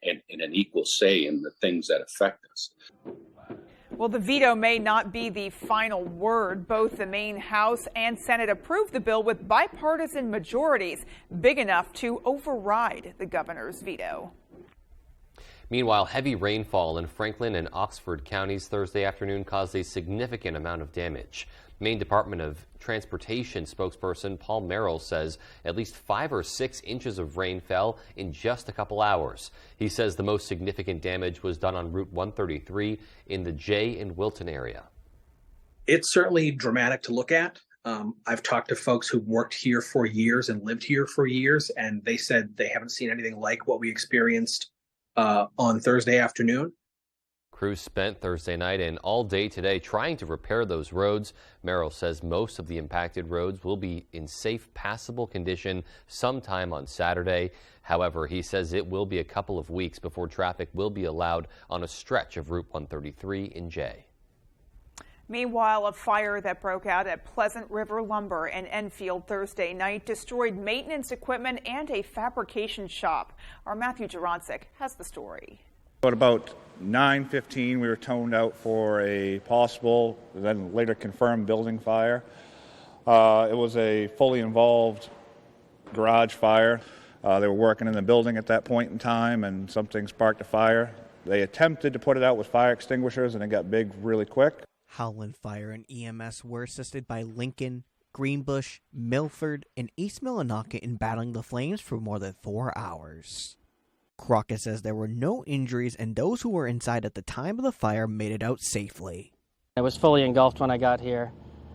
and an equal say in the things that affect us. Well, the veto may not be the final word. Both the Maine House and Senate approved the bill with bipartisan majorities big enough to override the governor's veto. Meanwhile, heavy rainfall in Franklin and Oxford counties Thursday afternoon caused a significant amount of damage. Maine Department of Transportation spokesperson Paul Merrill says at least 5 or 6 inches of rain fell in just a couple hours. He says the most significant damage was done on Route 133 in the Jay and Wilton area. It's certainly dramatic to look at. I've talked to folks who've worked here for years and lived here for years, and they said they haven't seen anything like what we experienced on Thursday afternoon. Crews spent Thursday night and all day today trying to repair those roads. Merrill says most of the impacted roads will be in safe, passable condition sometime on Saturday. However, he says it will be a couple of weeks before traffic will be allowed on a stretch of Route 133 in Jay. Meanwhile, a fire that broke out at Pleasant River Lumber in Enfield Thursday night destroyed maintenance equipment and a fabrication shop. Our Matthew Jaroncic has the story. At about 9:15, we were toned out for a possible, then later confirmed building fire. It was a fully involved garage fire. They were working in the building at that point in time, and something sparked a fire. They attempted to put it out with fire extinguishers, and it got big really quick. Howland Fire and EMS were assisted by Lincoln, Greenbush, Milford, and East Millinocket in battling the flames for more than 4 hours. Crockett says there were no injuries and those who were inside at the time of the fire made it out safely. I was fully engulfed when I got here.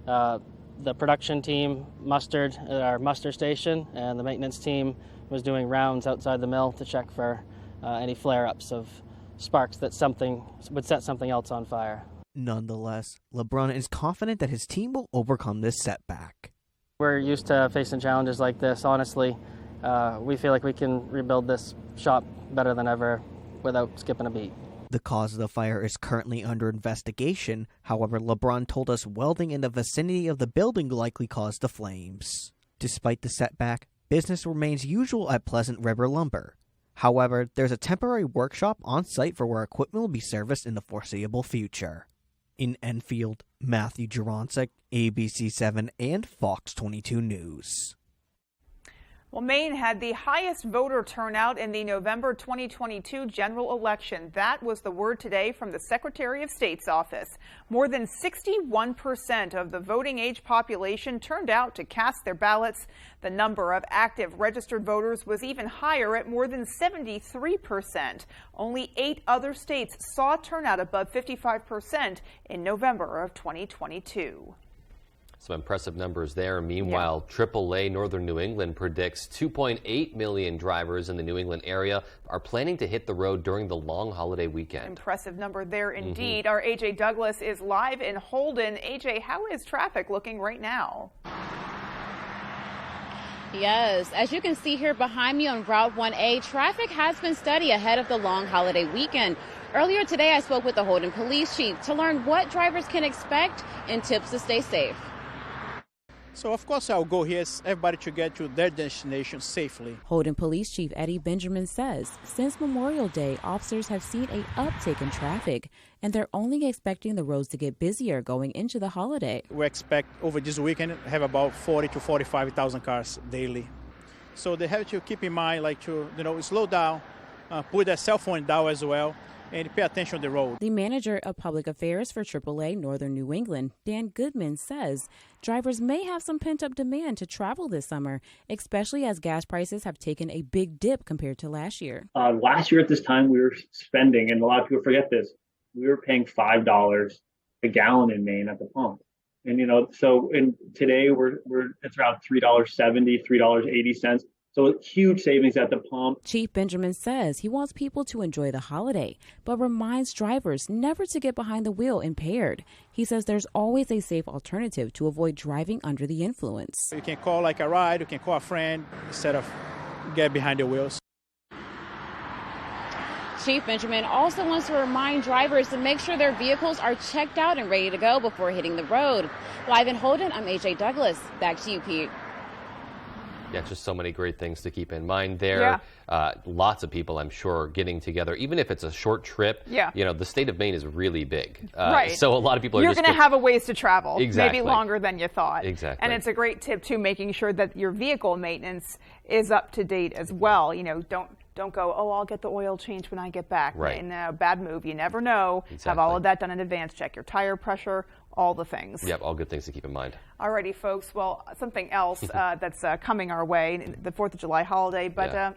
The production team mustered at our muster station, and the maintenance team was doing rounds outside the mill to check for any flare-ups of sparks that something would set something else on fire. Nonetheless, LeBron is confident that his team will overcome this setback. We're used to facing challenges like this. Honestly, we feel like we can rebuild this shop better than ever without skipping a beat. The cause of the fire is currently under investigation. However, LeBron told us welding in the vicinity of the building likely caused the flames. Despite the setback, business remains usual at Pleasant River Lumber. However, there's a temporary workshop on site for where equipment will be serviced in the foreseeable future. In Enfield, Matthew Jaroncic, ABC7 and Fox 22 News. Well, Maine had the highest voter turnout in the November 2022 general election. That was the word today from the Secretary of State's office. More than 61% of the voting age population turned out to cast their ballots. The number of active registered voters was even higher at more than 73%. Only 8 other states saw turnout above 55% in November of 2022. Some impressive numbers there. Meanwhile, AAA Northern New England predicts 2.8 million drivers in the New England area are planning to hit the road during the long holiday weekend. Impressive number there indeed. Our AJ Douglas is live in Holden. AJ, how is traffic looking right now? Yes, as you can see here behind me on Route 1A, traffic has been steady ahead of the long holiday weekend. Earlier today, I spoke with the Holden police chief to learn what drivers can expect and tips to stay safe. So, of course, our goal here is everybody to get to their destination safely. Holden Police Chief Eddie Benjamin says since Memorial Day, officers have seen an uptick in traffic, and they're only expecting the roads to get busier going into the holiday. We expect over this weekend have about 40 to 45,000 cars daily. So they have to keep in mind, slow down, put their cell phone down as well, and pay attention on the road. The manager of public affairs for AAA Northern New England, Dan Goodman, says drivers may have some pent-up demand to travel this summer, especially as gas prices have taken a big dip compared to last year. Last year at this time, we were spending, and a lot of people forget this, we were paying $5 a gallon in Maine at the pump. And, today it's around $3.70, $3.80. So huge savings at the pump. Chief Benjamin says he wants people to enjoy the holiday, but reminds drivers never to get behind the wheel impaired. He says there's always a safe alternative to avoid driving under the influence. You can call a ride, you can call a friend instead of get behind the wheels. Chief Benjamin also wants to remind drivers to make sure their vehicles are checked out and ready to go before hitting the road. Live in Holden, I'm AJ Douglas. Back to you, Pete. Yeah, just so many great things to keep in mind there. Yeah. Lots of people, I'm sure, getting together, even if it's a short trip. Yeah. You know, the state of Maine is really big. Right. So a lot of people are You're just going to have a ways to travel. Exactly. Maybe longer than you thought. Exactly. And it's a great tip, too, making sure that your vehicle maintenance is up to date as well. You know, don't go, oh, I'll get the oil changed when I get back. Right. No, bad move. You never know. Exactly. Have all of that done in advance. Check your tire pressure, all the things. Yep, all good things to keep in mind. Alrighty, folks. Well, something else that's coming our way, the 4th of July holiday, but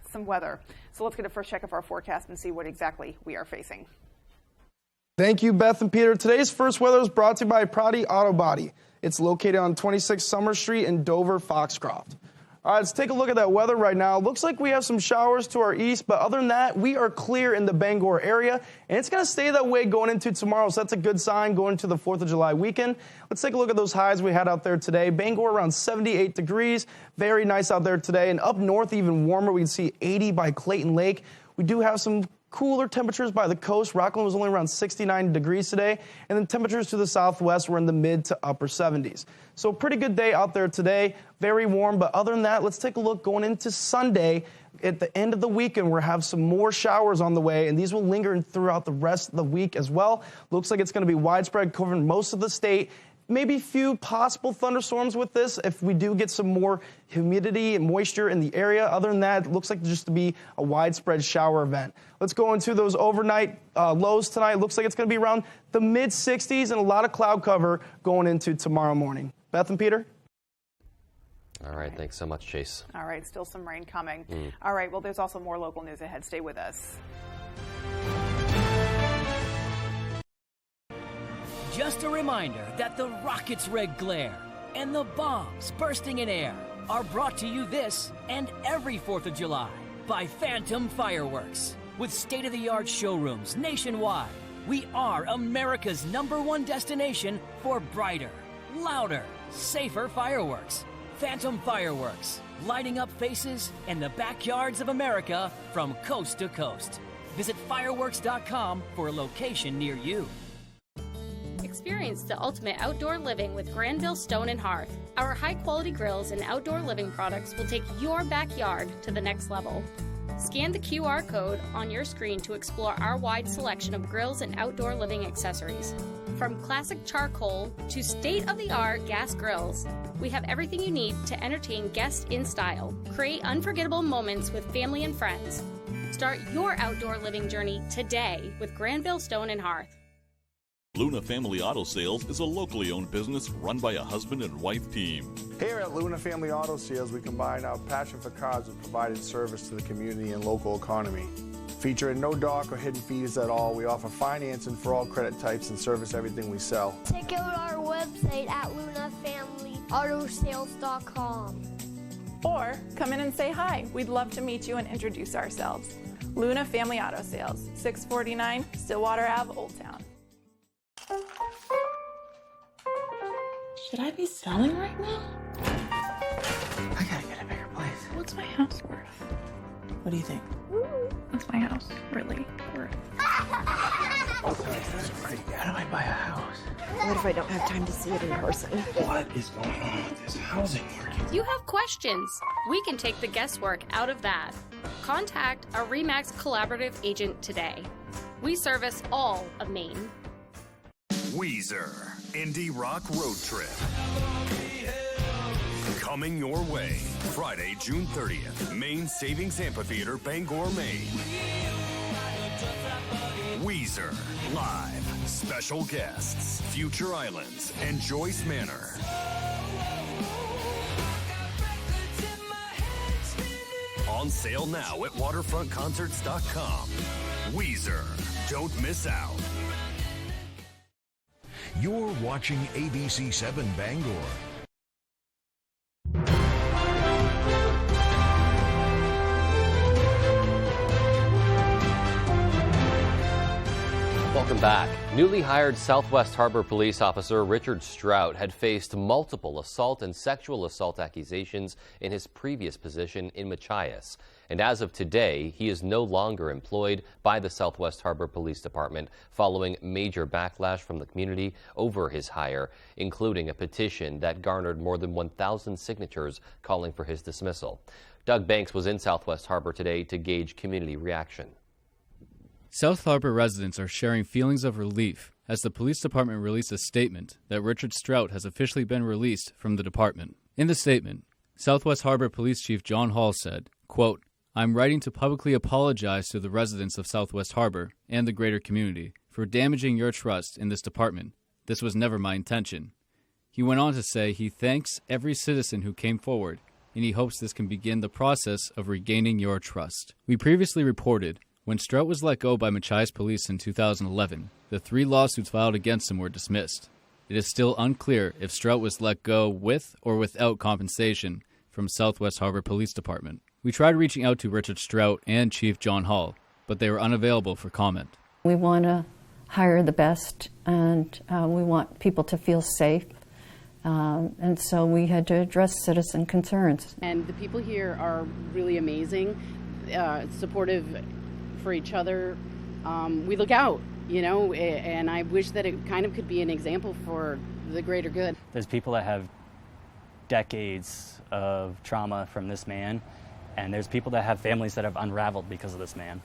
some weather. So let's get a first check of our forecast and see what exactly we are facing. Thank you, Beth and Peter. Today's first weather is brought to you by Proddy Auto Body. It's located on 26 Summer Street in Dover, Foxcroft. All right, let's take a look at that weather right now. Looks like we have some showers to our east, but other than that, we are clear in the Bangor area, and it's going to stay that way going into tomorrow, so that's a good sign going into the 4th of July weekend. Let's take a look at those highs we had out there today. Bangor around 78 degrees, very nice out there today, and up north even warmer. We can see 80 by Clayton Lake. We do have some cooler temperatures by the coast. Rockland was only around 69 degrees today, and then temperatures to the southwest were in the mid to upper 70s. So a pretty good day out there today, very warm, but other than that, let's take a look going into Sunday. At the end of the weekend, we'll have some more showers on the way, and these will linger throughout the rest of the week as well. Looks like it's going to be widespread, covering most of the state. Maybe a few possible thunderstorms with this if we do get some more humidity and moisture in the area. Other than that, it looks like just to be a widespread shower event. Let's go into those overnight lows tonight. Looks like it's going to be around the mid-60s and a lot of cloud cover going into tomorrow morning. Beth and Peter? All right, thanks so much, Chase. All right, still some rain coming. All right, well, there's also more local news ahead. Stay with us. Just a reminder that the rocket's red glare and the bombs bursting in air are brought to you this and every 4th of July by Phantom Fireworks. With state-of-the-art showrooms nationwide, we are America's #1 destination for brighter, louder, safer fireworks. Phantom Fireworks, lighting up faces in the backyards of America from coast to coast. Visit fireworks.com for a location near you. Experience the ultimate outdoor living with Granville Stone and Hearth. Our high-quality grills and outdoor living products will take your backyard to the next level. Scan the QR code on your screen to explore our wide selection of grills and outdoor living accessories. From classic charcoal to state-of-the-art gas grills, we have everything you need to entertain guests in style. Create unforgettable moments with family and friends. Start your outdoor living journey today with Granville Stone and Hearth. Luna Family Auto Sales is a locally owned business run by a husband and wife team. Here at Luna Family Auto Sales, we combine our passion for cars with providing service to the community and local economy. Featuring no dock or hidden fees at all, we offer financing for all credit types and service everything we sell. Check out our website at lunafamilyautosales.com. Or come in and say hi. We'd love to meet you and introduce ourselves. Luna Family Auto Sales, 649 Stillwater Ave, Old Town. Should I be selling right now? I gotta get a bigger place. What's my house worth? What do you think? What's my house really worth? That's pretty good. How do I buy a house? What if I don't have time to see it in person? What is going on with this housing market? You have questions. We can take the guesswork out of that. Contact a RE/MAX collaborative agent today. We service all of Maine. Weezer Indie Rock Road Trip. Coming your way Friday, June 30th, Maine Savings Amphitheater, Bangor, Maine. Weezer live. Special guests Future Islands and Joyce Manor. On sale now at waterfrontconcerts.com. Weezer. Don't miss out. You're watching ABC 7 Bangor. Welcome back. Newly hired Southwest Harbor police officer Richard Strout had faced multiple assault and sexual assault accusations in his previous position in Machias. And as of today, he is no longer employed by the Southwest Harbor Police Department following major backlash from the community over his hire, including a petition that garnered more than 1,000 signatures calling for his dismissal. Doug Banks was in Southwest Harbor today to gauge community reaction. South Harbor residents are sharing feelings of relief as the police department released a statement that Richard Strout has officially been released from the department. In the statement, Southwest Harbor Police Chief John Hall said, quote, "I'm writing to publicly apologize to the residents of Southwest Harbor and the greater community for damaging your trust in this department. This was never my intention." He went on to say he thanks every citizen who came forward, and he hopes this can begin the process of regaining your trust. We previously reported when Strout was let go by Machias Police in 2011, the 3 lawsuits filed against him were dismissed. It is still unclear if Strout was let go with or without compensation from Southwest Harbor Police Department. We tried reaching out to Richard Strout and Chief John Hall, but they were unavailable for comment. We want to hire the best, and we want people to feel safe. And so we had to address citizen concerns. And the people here are really amazing, supportive for each other. We look out, and I wish that it kind of could be an example for the greater good. There's people that have decades of trauma from this man, and there's people that have families that have unraveled because of this man.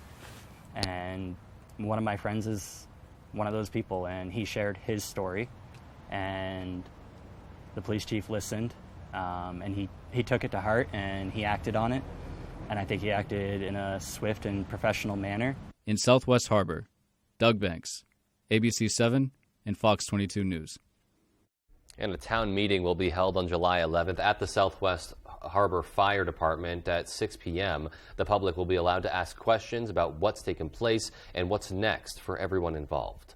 And one of my friends is one of those people, and he shared his story, and the police chief listened, and he took it to heart, and he acted on it. And I think he acted in a swift and professional manner. In Southwest Harbor, Doug Banks, ABC 7 and Fox 22 News. And a town meeting will be held on July 11th at the Southwest Harbor Fire Department at 6 p.m. The public will be allowed to ask questions about what's taken place and what's next for everyone involved.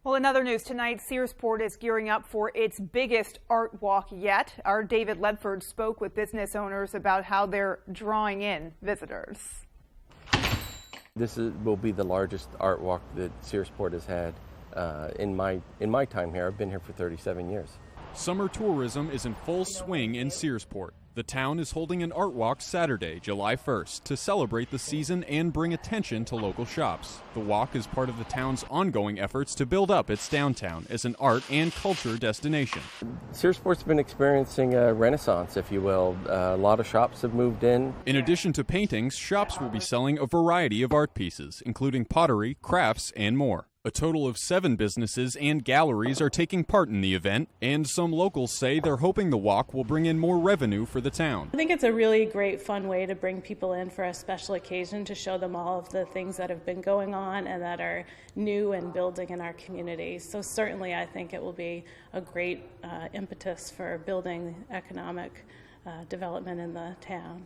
Well, in other news tonight, Searsport is gearing up for its biggest art walk yet. Our David Ledford spoke with business owners about how they're drawing in visitors. This will be the largest art walk that Searsport has had in my time here. I've been here for 37 years. Summer tourism is in full swing in Searsport. The town is holding an art walk Saturday, July 1st, to celebrate the season and bring attention to local shops. The walk is part of the town's ongoing efforts to build up its downtown as an art and culture destination. Searsport's been experiencing a renaissance, if you will. A lot of shops have moved in. In addition to paintings, shops will be selling a variety of art pieces, including pottery, crafts, and more. A total of 7 businesses and galleries are taking part in the event, and some locals say they're hoping the walk will bring in more revenue for the town. I think it's a really great, fun way to bring people in for a special occasion to show them all of the things that have been going on and that are new and building in our community. So certainly I think it will be a great impetus for building economic development in the town.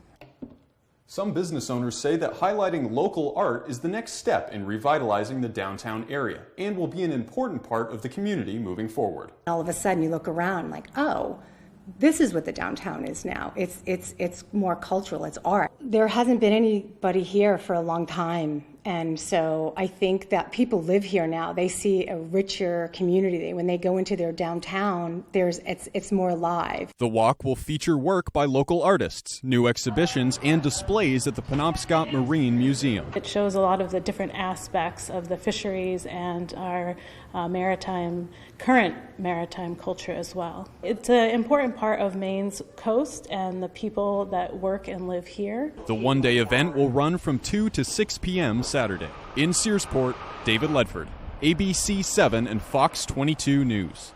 Some business owners say that highlighting local art is the next step in revitalizing the downtown area and will be an important part of the community moving forward. All of a sudden you look around like, oh, this is what the downtown is now. It's more cultural, it's art. There hasn't been anybody here for a long time, and so I think that people live here now. They see a richer community. When they go into their downtown, it's more alive. The walk will feature work by local artists, new exhibitions, and displays at the Penobscot Marine Museum. It shows a lot of the different aspects of the fisheries and our current maritime culture as well. It's an important part of Maine's coast and the people that work and live here. The one-day event will run from 2 to 6 p.m. Saturday. In Searsport, David Ledford, ABC 7 and Fox 22 News.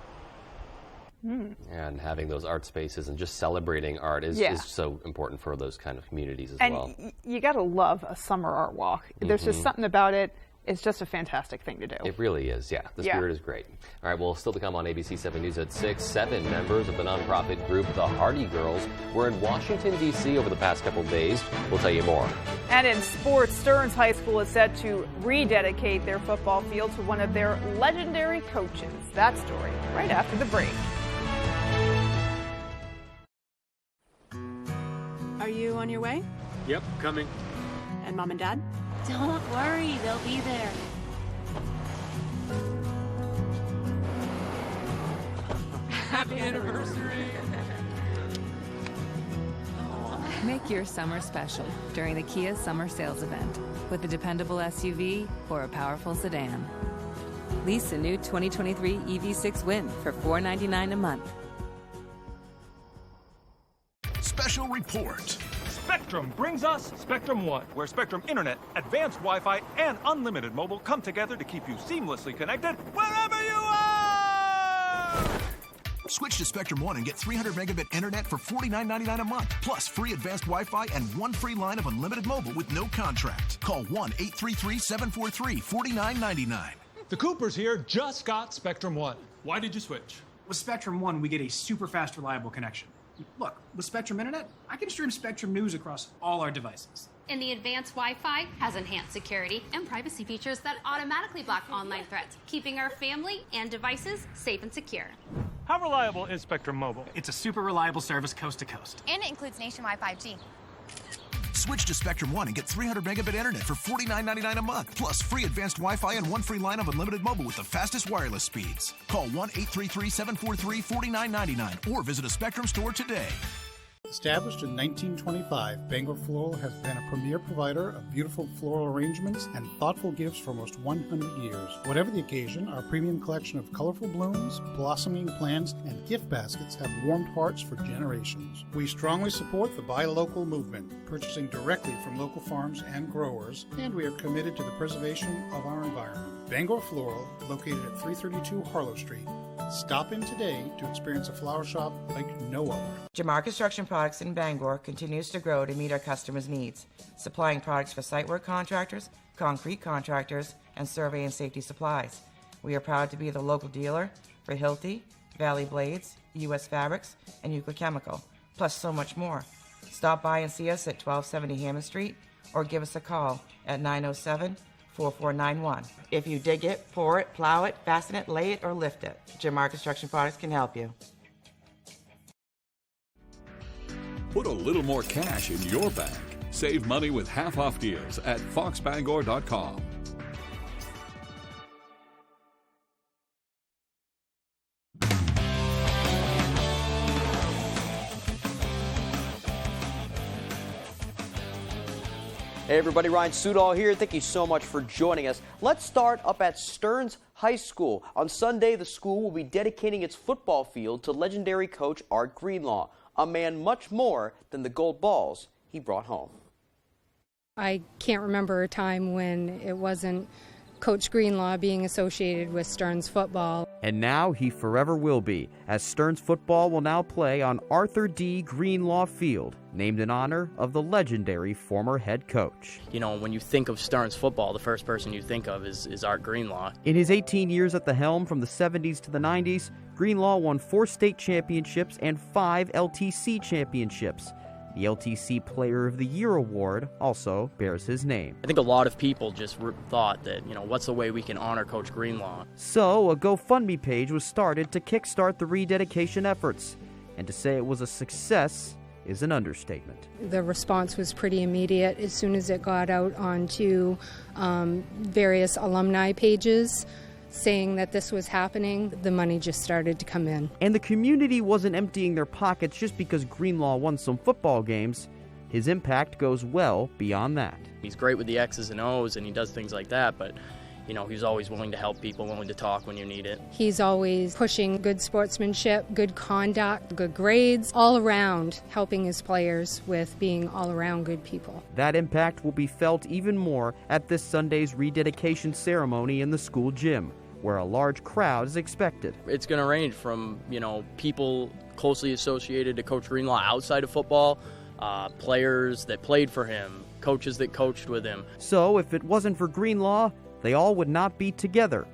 And having those art spaces and just celebrating art is so important for those kind of communities as well. And you got to love a summer art walk. There's just something about it. It's just a fantastic thing to do. It really is, yeah. The spirit is great. All right, well, still to come on ABC 7 News at 6. 7 members of the nonprofit group The Hardy Girls were in Washington, D.C. over the past couple days. We'll tell you more. And in sports, Stearns High School is set to rededicate their football field to one of their legendary coaches. That story right after the break. Are you on your way? Yep, coming. And Mom and Dad? Don't worry, they'll be there. Happy anniversary! Make your summer special during the Kia Summer Sales Event with a dependable SUV or a powerful sedan. Lease a new 2023 EV6 Win for $499 a month. Special report. Spectrum brings us Spectrum One, where Spectrum Internet, advanced Wi-Fi, and unlimited mobile come together to keep you seamlessly connected wherever you are! Switch to Spectrum One and get 300 megabit internet for $49.99 a month, plus free advanced Wi-Fi and one free line of unlimited mobile with no contract. Call 1-833-743-4999. The Coopers here just got Spectrum One. Why did you switch? With Spectrum One, we get a super fast, reliable connection. Look, with Spectrum Internet, I can stream Spectrum News across all our devices. And the advanced Wi-Fi has enhanced security and privacy features that automatically block online threats, keeping our family and devices safe and secure. How reliable is Spectrum Mobile? It's a super reliable service coast to coast. And it includes nationwide 5G. Switch to Spectrum One and get 300 megabit internet for $49.99 a month, plus free advanced Wi-Fi and one free line of unlimited mobile with the fastest wireless speeds. Call 1-833-743-4999 or visit a Spectrum store today. Established in 1925, Bangor Floral has been a premier provider of beautiful floral arrangements and thoughtful gifts for almost 100 years. Whatever the occasion, our premium collection of colorful blooms, blossoming plants, and gift baskets have warmed hearts for generations. We strongly support the Buy Local movement, purchasing directly from local farms and growers, and we are committed to the preservation of our environment. Bangor Floral, located at 332 Harlow Street. Stop in today to experience a flower shop like no other. Jamar Construction Products in Bangor continues to grow to meet our customers' needs, supplying products for site work contractors, concrete contractors, and survey and safety supplies. We are proud to be the local dealer for Hilti, Valley Blades, U.S. Fabrics, and Euclid Chemical, plus so much more. Stop by and see us at 1270 Hammond Street or give us a call at 907-4491. If you dig it, pour it, plow it, fasten it, lay it, or lift it, Jamar Construction Products can help you. Put a little more cash in your bank. Save money with half-off deals at foxbangor.com. Hey everybody, Ryan Sudol here. Thank you so much for joining us. Let's start up at Stearns High School. On Sunday, the school will be dedicating its football field to legendary coach Art Greenlaw, a man much more than the gold balls he brought home. I can't remember a time when it wasn't Coach Greenlaw being associated with Stearns football. And now he forever will be, as Stearns football will now play on Arthur D. Greenlaw Field, named in honor of the legendary former head coach. You know, when you think of Stearns football, the first person you think of is Art Greenlaw. In his 18 years at the helm from the 70s to the 90s, Greenlaw won 4 state championships and 5 LTC championships. The LTC Player of the Year award also bears his name. I think a lot of people just thought that, you know, what's the way we can honor Coach Greenlaw? So a GoFundMe page was started to kickstart the rededication efforts. And to say it was a success is an understatement. The response was pretty immediate as soon as it got out onto various alumni pages saying that this was happening. The money just started to come in. And the community wasn't emptying their pockets just because Greenlaw won some football games. His impact goes well beyond that. He's great with the X's and O's and he does things like that, but you know, he's always willing to help people, willing to talk when you need it. He's always pushing good sportsmanship, good conduct, good grades, all around helping his players with being all around good people. That impact will be felt even more at this Sunday's rededication ceremony in the school gym, where a large crowd is expected. It's going to range from, you know, people closely associated to Coach Greenlaw outside of football, players that played for him, coaches that coached with him. So if it wasn't for Greenlaw, they all would not be together,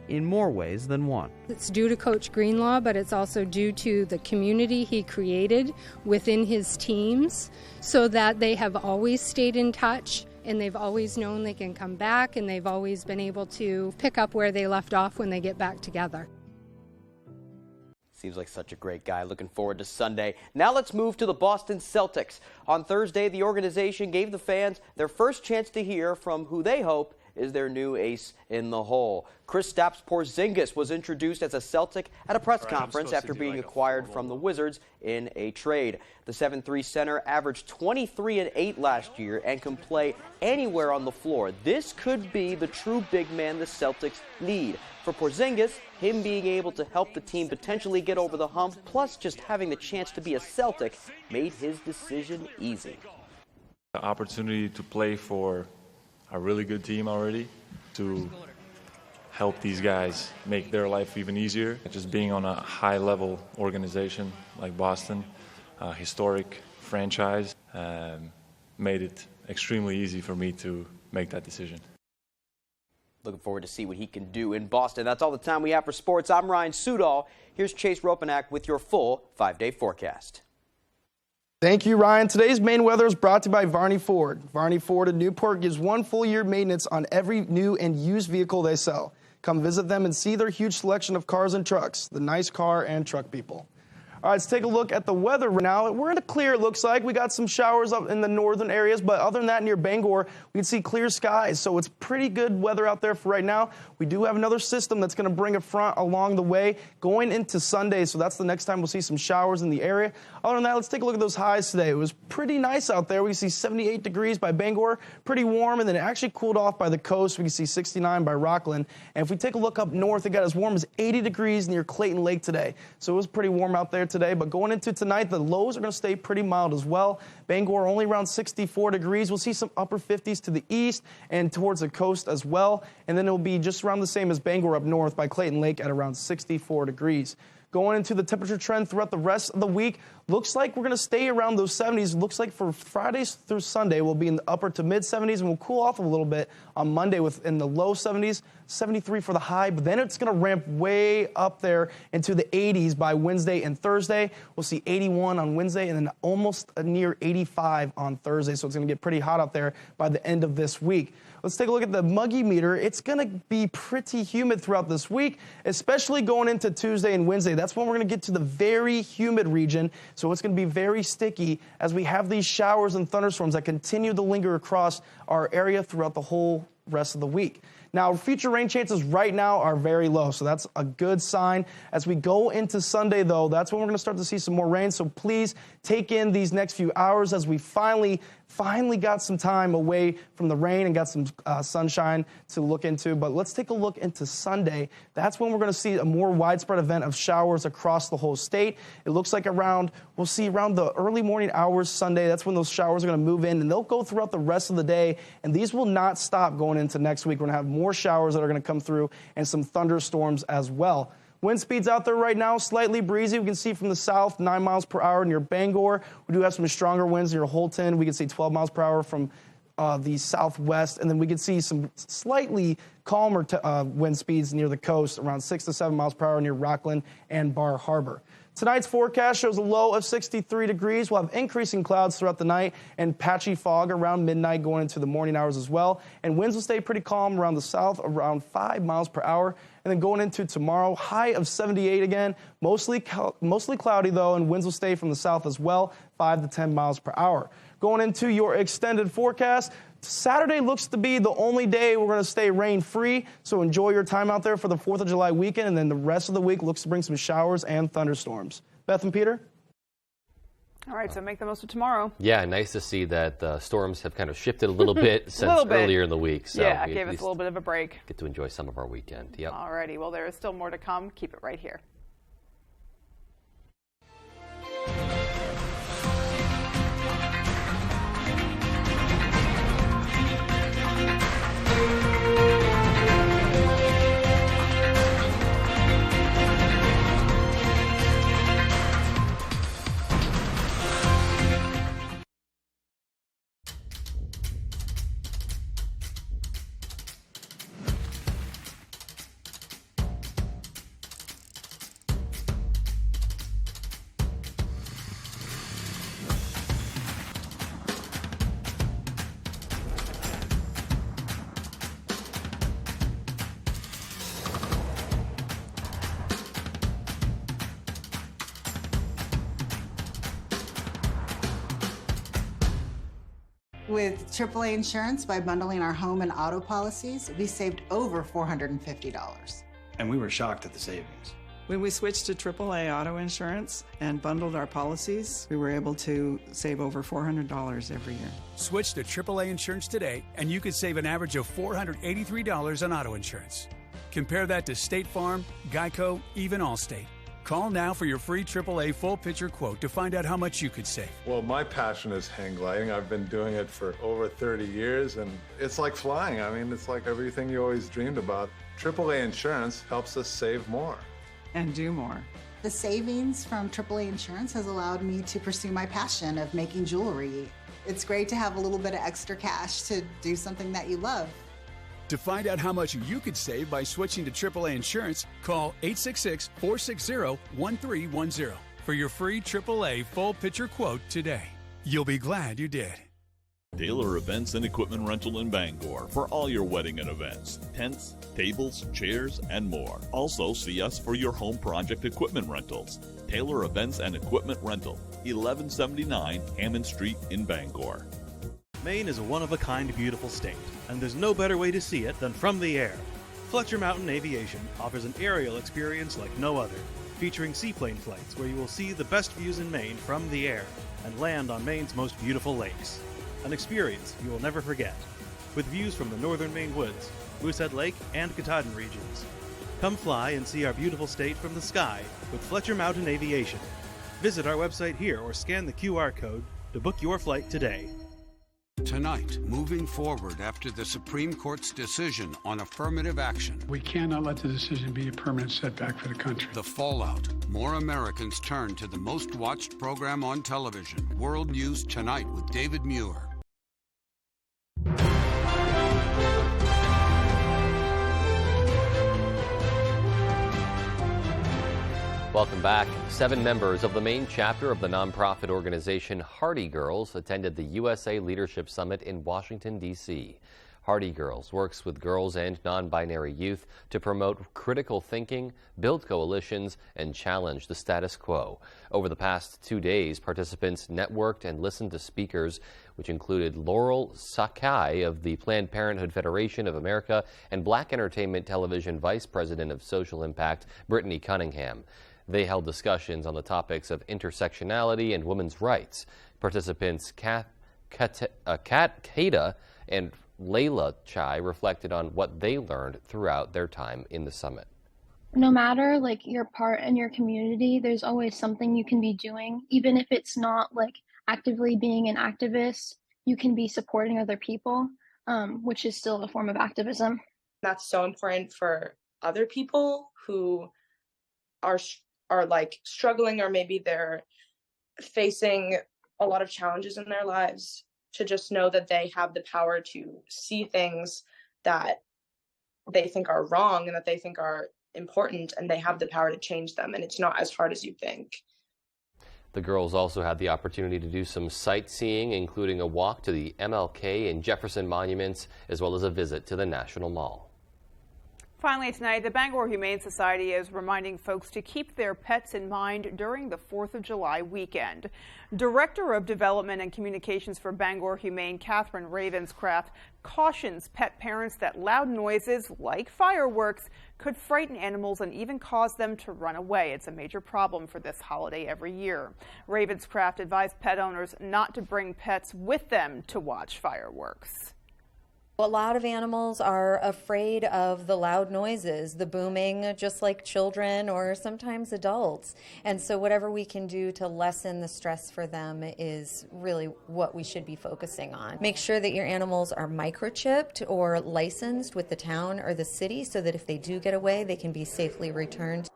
in more ways than one. It's due to Coach Greenlaw, but it's also due to the community he created within his teams so that they have always stayed in touch and they've always known they can come back and they've always been able to pick up where they left off when they get back together. Seems like such a great guy. Looking forward to Sunday. Now let's move to the Boston Celtics. On Thursday, the organization gave the fans their first chance to hear from who they hope is their new ace in the hole. Kristaps Porzingis was introduced as a Celtic at a press conference after being acquired from the Wizards in a trade. The 7'3" center averaged 23 and 8 last year and can play anywhere on the floor. This could be the true big man the Celtics need. For Porzingis, him being able to help the team potentially get over the hump, plus just having the chance to be a Celtic, made his decision easy. The opportunity to play for a really good team already, to help these guys make their life even easier. Just being on a high-level organization like Boston, a historic franchise, made it extremely easy for me to make that decision. Looking forward to see what he can do in Boston. That's all the time we have for sports. I'm Ryan Sudol. Here's Chase Ropanak with your full 5-day forecast. Thank you, Ryan. Today's main weather is brought to you by Varney Ford. Varney Ford in Newport gives 1 full year maintenance on every new and used vehicle they sell. Come visit them and see their huge selection of cars and trucks, the nice car and truck people. All right, let's take a look at the weather right now. We're in a clear, it looks like. We got some showers up in the northern areas, but other than that, near Bangor, we can see clear skies. So it's pretty good weather out there for right now. We do have another system that's going to bring a front along the way going into Sunday. So that's the next time we'll see some showers in the area. Other than that, let's take a look at those highs today. It was pretty nice out there. We can see 78 degrees by Bangor, pretty warm, and then it actually cooled off by the coast. We can see 69 by Rockland. And if we take a look up north, it got as warm as 80 degrees near Clayton Lake today. So it was pretty warm out there today. But going into tonight, the lows are going to stay pretty mild as well. Bangor only around 64 degrees. We'll see some upper 50s to the east and towards the coast as well. And then it will be just around the same as Bangor up north by Clayton Lake at around 64 degrees. Going into the temperature trend throughout the rest of the week, looks like we're going to stay around those 70s. Looks like for Fridays through Sunday, we'll be in the upper to mid 70s, and we'll cool off a little bit on Monday in the low 70s, 73 for the high. But then it's going to ramp way up there into the 80s by Wednesday and Thursday. We'll see 81 on Wednesday and then almost near 85 on Thursday. So it's going to get pretty hot out there by the end of this week. Let's take a look at the muggy meter. It's going to be pretty humid throughout this week, especially going into Tuesday and Wednesday. That's when we're going to get to the very humid region. So it's going to be very sticky as we have these showers and thunderstorms that continue to linger across our area throughout the whole rest of the week. Now, future rain chances right now are very low, so that's a good sign. As we go into Sunday, though, that's when we're going to start to see some more rain. So please take in these next few hours as we finally got some time away from the rain and got some sunshine to look into. But let's take a look into Sunday. That's when we're going to see a more widespread event of showers across the whole state. It looks like we'll see around the early morning hours Sunday. That's when those showers are going to move in, and they'll go throughout the rest of the day. And these will not stop going into next week. We're going to have more showers that are going to come through and some thunderstorms as well. Wind speeds out there right now, slightly breezy. We can see from the south, 9 miles per hour near Bangor. We do have some stronger winds near Holton. We can see 12 miles per hour from the southwest. And then we can see some slightly calmer wind speeds near the coast, around 6 to 7 miles per hour near Rockland and Bar Harbor. Tonight's forecast shows a low of 63 degrees. We'll have increasing clouds throughout the night and patchy fog around midnight going into the morning hours as well. And winds will stay pretty calm around the south, around 5 miles per hour. And then going into tomorrow, high of 78 again. Mostly cloudy, though, and winds will stay from the south as well, 5 to 10 miles per hour. Going into your extended forecast, Saturday looks to be the only day we're going to stay rain-free, so enjoy your time out there for the 4th of July weekend, and then the rest of the week looks to bring some showers and thunderstorms. Beth and Peter? All right, so make the most of tomorrow. Yeah, nice to see that the storms have kind of shifted a little bit since earlier in the week. So yeah, it gave us a little bit of a break. Get to enjoy some of our weekend. Yep. All righty, well, there is still more to come. Keep it right here. With AAA Insurance, by bundling our home and auto policies, we saved over $450. And we were shocked at the savings. When we switched to AAA auto insurance and bundled our policies, we were able to save over $400 every year. Switch to AAA insurance today, and you could save an average of $483 on auto insurance. Compare that to State Farm, Geico, even Allstate. Call now for your free AAA full picture quote to find out how much you could save. Well, my passion is hang gliding. I've been doing it for over 30 years, and it's like flying. I mean, it's like everything you always dreamed about. AAA insurance helps us save more. And do more. The savings from AAA Insurance has allowed me to pursue my passion of making jewelry. It's great to have a little bit of extra cash to do something that you love. To find out how much you could save by switching to AAA insurance, call 866-460-1310 for your free AAA full picture quote today. You'll be glad you did. Taylor Events and Equipment Rental in Bangor for all your wedding and events, tents, tables, chairs, and more. Also, see us for your home project equipment rentals. Taylor Events and Equipment Rental, 1179 Hammond Street in Bangor. Maine is a one-of-a-kind beautiful state, and there's no better way to see it than from the air. Fletcher Mountain Aviation offers an aerial experience like no other, featuring seaplane flights where you will see the best views in Maine from the air and land on Maine's most beautiful lakes. An experience you will never forget, with views from the northern Maine woods, Moosehead Lake, and Katahdin regions. Come fly and see our beautiful state from the sky with Fletcher Mountain Aviation. Visit our website here or scan the QR code to book your flight today. Tonight, moving forward after the Supreme Court's decision on affirmative action. We cannot let the decision be a permanent setback for the country. The fallout. More Americans turn to the most watched program on television, World News Tonight with David Muir. Welcome back. 7 members of the main chapter of the nonprofit organization Hardy Girls attended the USA Leadership Summit in Washington, D.C. Hardy Girls works with girls and non-binary youth to promote critical thinking, build coalitions, and challenge the status quo. Over the past 2 days, participants networked and listened to speakers, which included Laurel Sakai of the Planned Parenthood Federation of America and Black Entertainment Television Vice President of Social Impact, Brittany Cunningham. They held discussions on the topics of intersectionality and women's rights. Participants Kat Kada and Layla Chai reflected on what they learned throughout their time in the summit. No matter like your part in your community, there's always something you can be doing. Even if it's not like actively being an activist, you can be supporting other people, which is still a form of activism. That's so important for other people who are like struggling, or maybe they're facing a lot of challenges in their lives, to just know that they have the power to see things that they think are wrong and that they think are important, and they have the power to change them, and it's not as hard as you think. The girls also had the opportunity to do some sightseeing, including a walk to the MLK and Jefferson monuments, as well as a visit to the National Mall. Finally tonight, the Bangor Humane Society is reminding folks to keep their pets in mind during the 4th of July weekend. Director of Development and Communications for Bangor Humane, Catherine Ravenscraft, cautions pet parents that loud noises like fireworks could frighten animals and even cause them to run away. It's a major problem for this holiday every year. Ravenscraft advised pet owners not to bring pets with them to watch fireworks. A lot of animals are afraid of the loud noises, the booming, just like children or sometimes adults. And so whatever we can do to lessen the stress for them is really what we should be focusing on. Make sure that your animals are microchipped or licensed with the town or the city so that if they do get away, they can be safely returned.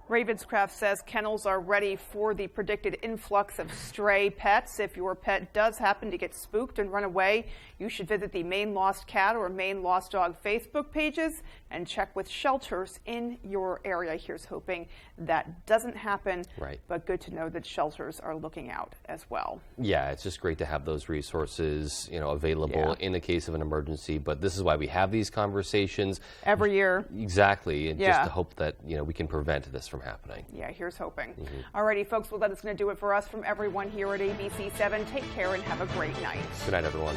Ravenscraft says kennels are ready for the predicted influx of stray pets. If your pet does happen to get spooked and run away, you should visit the Maine Lost Cat or Maine Lost Dog Facebook pages and check with shelters in your area. Here's hoping that doesn't happen, right. But good to know that shelters are looking out as well. Yeah, it's just great to have those resources, available in the case of an emergency. But this is why we have these conversations every year. Exactly, and just to hope that we can prevent this from happening. Yeah, here's hoping. Alrighty, folks, well, that is going to do it for us. From everyone here at ABC 7, take care and have a great night. Good night, everyone.